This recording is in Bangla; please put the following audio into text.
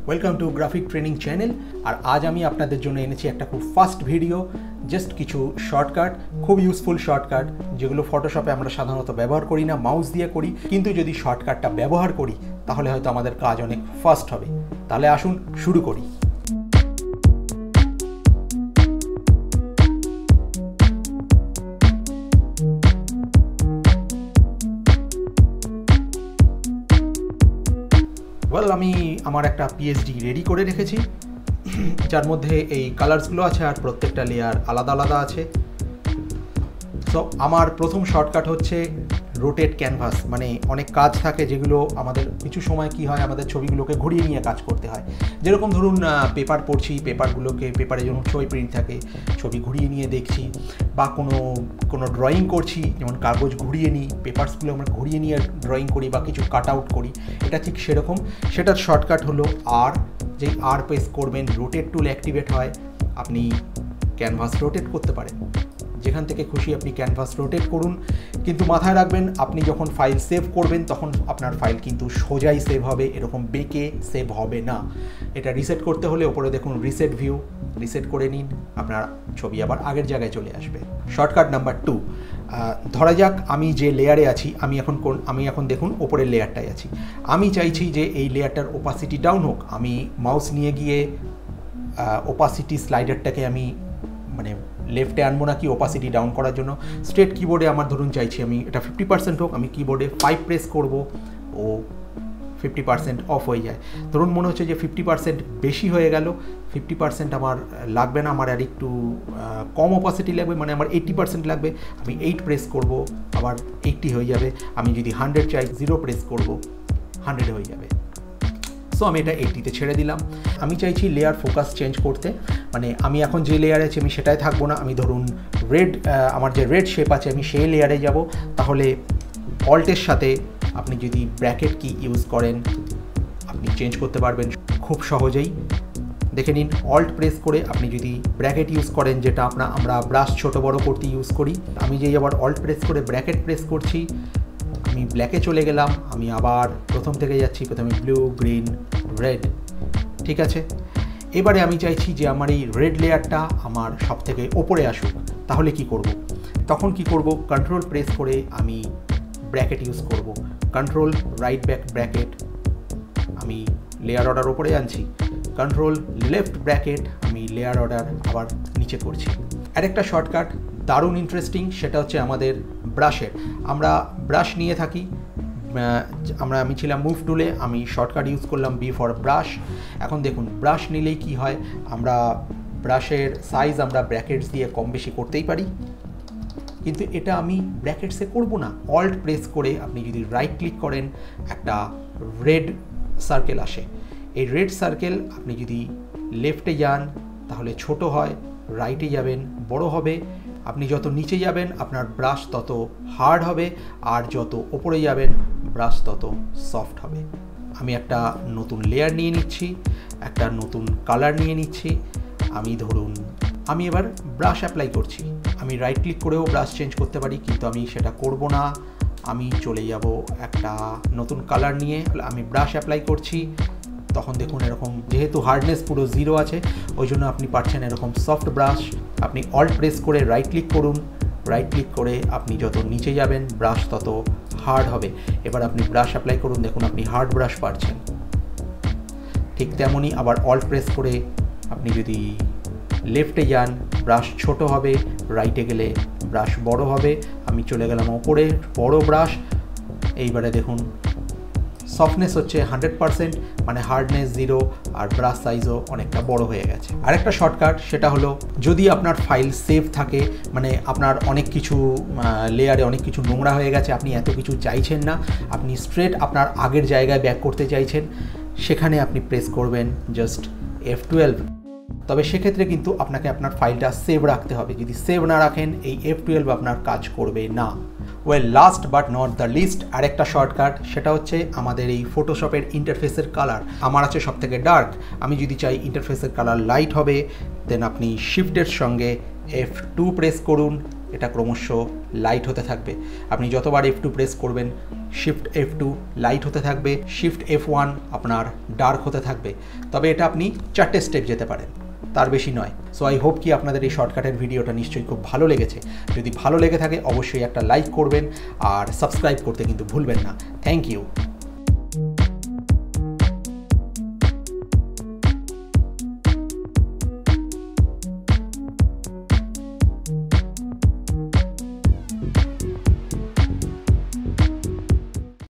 Welcome to graphic training channel. আর আজ আমি আপনাদের জন্য এনেছি একটা খুব ফাস্ট ভিডিও, জাস্ট কিছু শর্টকাট, খুব ইউজফুল শর্টকাট যেগুলো ফটোশপে আমরা সাধারণত ব্যবহার করি না, মাউস দিয়ে করি, কিন্তু যদি শর্টকাটটা ব্যবহার করি তাহলে হয়তো আমাদের কাজ অনেক ফাস্ট হবে। তাহলে আসুন শুরু করি। আমি আমার একটা পিএইচডি রেডি করে রেখেছি, যার মধ্যে এই কালার্সগুলো আছে আর প্রত্যেকটা লেয়ার আলাদা আলাদা আছে। সো আমার প্রথম শর্টকাট হচ্ছে রোটেট ক্যানভাস। মানে অনেক কাজ থাকে যেগুলো আমাদের কিছু সময় কি হয়, আমাদের ছবিগুলোকে ঘুরিয়ে নিয়ে কাজ করতে হয়। যেরকম ধরুন পেপার পড়ছি, পেপারে যখন ছবি প্রিন্ট থাকে, ছবি ঘুরিয়ে নিয়ে দেখছি, বা কোনো ড্রয়িং করছি, যেমন কাগজ ঘুরিয়ে নিই, পেপারসগুলো আমরা ঘুরিয়ে নিয়ে ড্রয়িং করি বা কিছু কাট আউট করি, এটা ঠিক সেরকম। সেটার শর্টকাট হলো আর। যেই আর প্রেস করবেন, রোটেট টুল অ্যাক্টিভেট হয়, আপনি ক্যানভাস রোটেট করতে পারেন। যেখান থেকে খুশি আপনি ক্যানভাস রোটেট করুন, কিন্তু মাথায় রাখবেন আপনি যখন ফাইল সেভ করবেন তখন আপনার ফাইল কিন্তু সোজাই সেভ হবে, এরকম বেঁকে সেভ হবে না। এটা রিসেট করতে হলে ওপরে দেখুন রিসেট ভিউ, রিসেট করে নিন, আপনার ছবি আবার আগের জায়গায় চলে আসবে। শর্টকাট নাম্বার 2, ধরা যাক আমি যে লেয়ারে আছি, আমি এখন দেখুন ওপরের লেয়ারটায় আছি। আমি চাইছি যে এই লেয়ারটার ওপাসিটি ডাউন হোক। আমি মাউস নিয়ে গিয়ে ওপাসিটি স্লাইডারটাকে আমি লেফটে আনবো নাকি ওপাসিটি ডাউন করার জন্য। স্ট্রেট কিবোর্ডে আমার ধরুন চাইছি আমি এটা 50% হোক, আমি কিবোর্ডে 5 প্রেস করব ও 50% অফ হয়ে যায়। ধরুন মনে হচ্ছে যে 50% বেশি হয়ে গেল, 50% আমার লাগবে না, আমার আর একটু কম ওপাসিটি লাগবে, মানে আমার 80% লাগবে। আমি 8 প্রেস করব, আবার 80 হয়ে যাবে। আমি যদি 100 চাই, 0 প্রেস করব, 100 হয়ে যাবে। সো আমি এটা 80-তে ছেড়ে দিলাম। আমি চাইছি লেয়ার ফোকাস চেঞ্জ করতে, মানে আমি এখন যে লেয়ারে আছি আমি সেটাই থাকবো না। আমি ধরুন আমার যে রেড শেপ আছে আমি সেই লেয়ারে যাব। তাহলে অল্টের সাথে আপনি যদি ব্র্যাকেট কি ইউজ করেন আপনি চেঞ্জ করতে পারবেন খুব সহজেই। দেখে নিন, অল্ট প্রেস করে আপনি যদি ব্র্যাকেট ইউজ করেন, যেটা আমরা ব্রাশ ছোটো বড়ো করতে ইউজ করি, আমি যেই আবার অল্ট প্রেস করে ব্র্যাকেট প্রেস করছি, আমি ব্ল্যাকে চলে গেলাম, আমি আবার প্রথম থেকে যাচ্ছি, প্রথমে ব্লু, গ্রিন, রেড। ঠিক আছে, এবারে আমি চাইছি যে আমার এই রেড লেয়ারটা আমার সব থেকে ওপরে আসুক। তাহলে কি করব? তখন কি করব? কন্ট্রোল প্রেস করে আমি ব্র্যাকেট ইউজ করব। কন্ট্রোল রাইট ব্যাক ব্র্যাকেট, আমি লেয়ার অর্ডার ওপরে আনছি। কন্ট্রোল লেফট ব্র্যাকেট, আমি লেয়ার অর্ডার আবার নিচে করছি। আরেকটা শর্টকাট দারুণ ইন্টারেস্টিং, সেটা হচ্ছে আমাদের ব্রাশের। আমরা ব্রাশ নিয়ে থাকি, আমি ছিলাম মুভ টুলে, আমি শর্টকাট ইউজ করলাম বি ফর ব্রাশ। এখন দেখুন ব্রাশ নিলেই কি হয়, আমরা ব্রাশের সাইজ আমরা ব্র্যাকেটস দিয়ে কম বেশি করতেই পারি, কিন্তু এটা আমি ব্র্যাকেটসে করব না। অল্ট প্রেস করে আপনি যদি রাইট ক্লিক করেন, একটা রেড সার্কেল আসে। এই রেড সার্কেল আপনি যদি লেফটে যান তাহলে ছোট হয়, রাইটে যাবেন বড় হবে। আপনি যত নিচে যাবেন আপনার ব্রাশ তত হার্ড হবে, আর যত ওপরে যাবেন ব্রাশ তত সফট হবে। আমি একটা নতুন লেয়ার নিয়ে নিচ্ছি, একটা নতুন কালার নিয়ে নিচ্ছি। আমি এবার ব্রাশ অ্যাপ্লাই করছি। আমি রাইট ক্লিক করেও ব্রাশ চেঞ্জ করতে পারি, কিন্তু আমি সেটা করব না। আমি চলে যাব একটা নতুন কালার নিয়ে, আমি ব্রাশ অ্যাপ্লাই করছি। তখন দেখুন এরকম, যেহেতু হার্ডনেস পুরো 0 আছে, ওই জন্য আপনি পাচ্ছেন এরকম সফট ব্রাশ। আপনি অল্ট প্রেস করে রাইট ক্লিক করুন, রাইট ক্লিক করে আপনি যত নিচে যাবেন ব্রাশ তত হার্ড হবে। এবার আপনি ব্রাশ অ্যাপ্লাই করুন, দেখুন আপনি হার্ড ব্রাশ পাচ্ছেন। ঠিক তেমনই আবার অল্ট প্রেস করে আপনি যদি লেফটে যান ব্রাশ ছোট হবে, রাইটে গেলে ব্রাশ বড় হবে। আমি চলে গেলাম ওপরে, বড় ব্রাশ। এইবারে দেখুন সফটনেস হচ্ছে 100%, মানে হার্ডনেস 0, আর ব্রাশ সাইজও অনেকটা বড় হয়ে গেছে। আরেকটা শর্টকাট, সেটা হলো যদি আপনার ফাইল সেভ থাকে, মানে আপনার অনেক কিছু লেয়ারে অনেক কিছু নোংরা হয়ে গেছে, আপনি এত কিছু চাইছেন না, আপনি স্ট্রেট আপনার আগের জায়গায় ব্যাক করতে চাইছেন, সেখানে আপনি প্রেস করবেন জাস্ট F12। তবে সেক্ষেত্রে কিন্তু আপনাকে আপনার ফাইলটা সেভ রাখতে হবে। যদি সেভ না রাখেন এই F12 আপনার কাজ করবে না। Well, last but not the least, আরেকটা শর্টকাট, সেটা হচ্ছে আমাদের এই ফটোশপের ইন্টারফেসের কালার। আমার আছে সব থেকে ডার্ক, আমি যদি চাই ইন্টারফেসের কালার লাইট হবে, দেন আপনি শিফটের সঙ্গে F2 প্রেস করুন, এটা ক্রমশ লাইট হতে থাকবে। আপনি যতবার F2 প্রেস করবেন, শিফট F2 লাইট হতে থাকবে, শিফট F1 আপনার ডার্ক হতে থাকবে। তবে এটা আপনি 4টে স্টেপ যেতে পারেন, তার বেশি নয়। সো আই হোপ কি আপনাদের এই শর্টকাটের ভিডিওটা নিশ্চয়ই খুব ভালো লেগেছে। যদি ভালো লেগে থাকে অবশ্যই একটা লাইক করবেন আর সাবস্ক্রাইব করতে কিন্তু ভুলবেন না। Thank you.